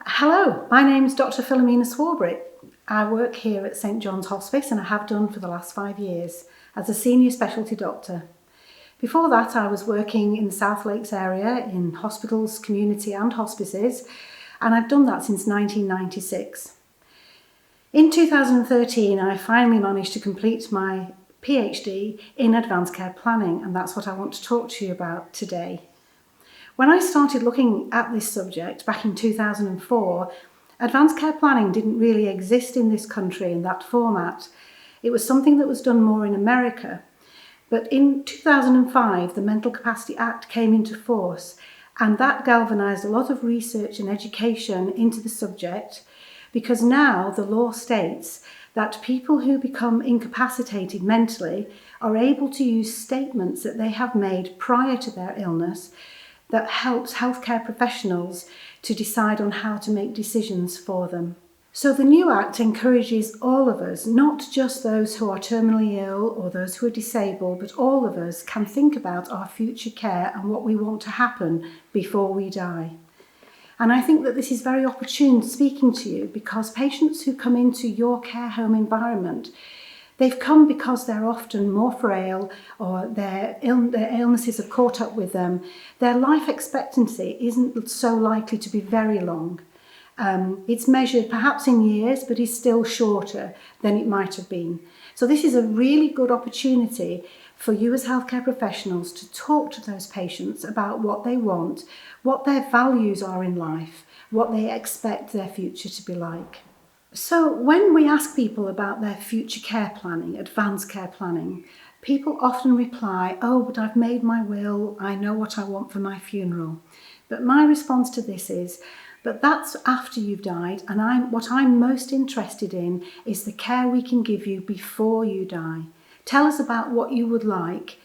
Hello, my name is Dr. Philomena Swarbrick. I work here at St John's Hospice and I have done for the last 5 years as a senior specialty doctor. Before that I was working in the South Lakes area in hospitals, community and hospices, and I've done that since 1996. In 2013 I finally managed to complete my PhD in advanced care planning, and that's what I want to talk to you about today. When I started looking at this subject back in 2004, advanced care planning didn't really exist in this country in that format. It was something that was done more in America. But in 2005, the Mental Capacity Act came into force, and that galvanised a lot of research and education into the subject, because now the law states that people who become incapacitated mentally are able to use statements that they have made prior to their illness that helps healthcare professionals to decide on how to make decisions for them. So the new Act encourages all of us, not just those who are terminally ill or those who are disabled, but all of us can think about our future care and what we want to happen before we die. And I think that this is very opportune speaking to you, because patients who come into your care home environment, they've come because they're often more frail or their illnesses have caught up with them. Their life expectancy isn't so likely to be very long. It's measured perhaps in years, but is still shorter than it might have been. So this is a really good opportunity for you as healthcare professionals to talk to those patients about what they want, what their values are in life, what they expect their future to be like. So when we ask people about their future care planning, advanced care planning, people often reply, "Oh, but I've made my will, I know what I want for my funeral." But my response to this is, but that's after you've died, and what I'm most interested in is the care we can give you before you die. Tell us about what you would like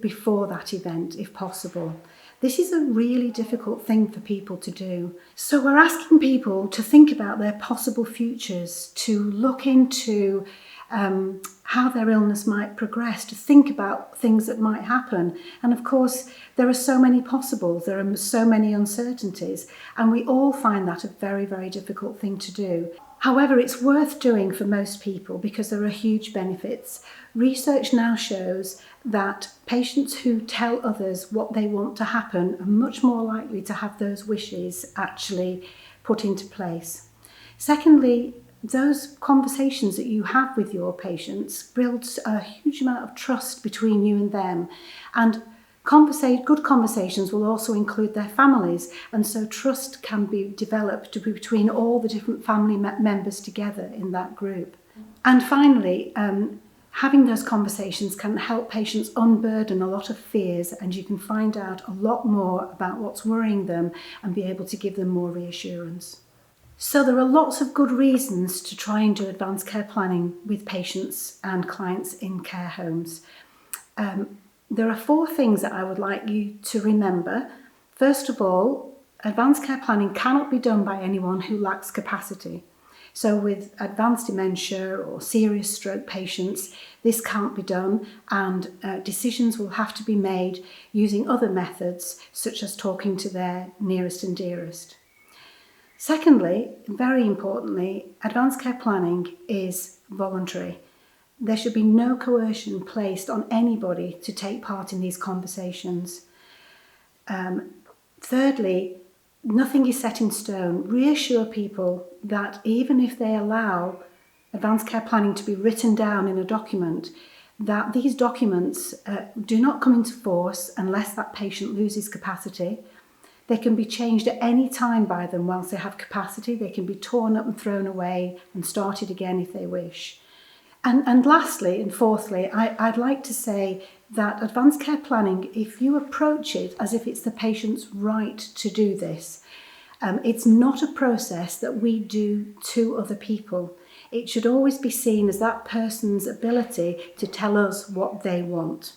before that event, if possible. This is a really difficult thing for people to do. So we're asking people to think about their possible futures, to look into how their illness might progress, to think about things that might happen. And of course, there are so many possibles, there are so many uncertainties, and we all find that a very, very difficult thing to do. However, it's worth doing for most people because there are huge benefits. Research now shows that patients who tell others what they want to happen are much more likely to have those wishes actually put into place. Secondly, those conversations that you have with your patients builds a huge amount of trust between you and them, and good conversations will also include their families, and so trust can be developed between all the different family members together in that group. And finally, having those conversations can help patients unburden a lot of fears, and you can find out a lot more about what's worrying them and be able to give them more reassurance. So there are lots of good reasons to try and do advanced care planning with patients and clients in care homes. There are 4 things that I would like you to remember. First of all, advanced care planning cannot be done by anyone who lacks capacity. So with advanced dementia or serious stroke patients, this can't be done, and decisions will have to be made using other methods, such as talking to their nearest and dearest. Secondly, very importantly, advanced care planning is voluntary. There should be no coercion placed on anybody to take part in these conversations. Thirdly, nothing is set in stone. Reassure people that even if they allow advanced care planning to be written down in a document, that these documents do not come into force unless that patient loses capacity. They can be changed at any time by them whilst they have capacity. They can be torn up and thrown away and started again if they wish. And lastly and fourthly, I'd like to say that advanced care planning, if you approach it as if it's the patient's right to do this, it's not a process that we do to other people. It should always be seen as that person's ability to tell us what they want.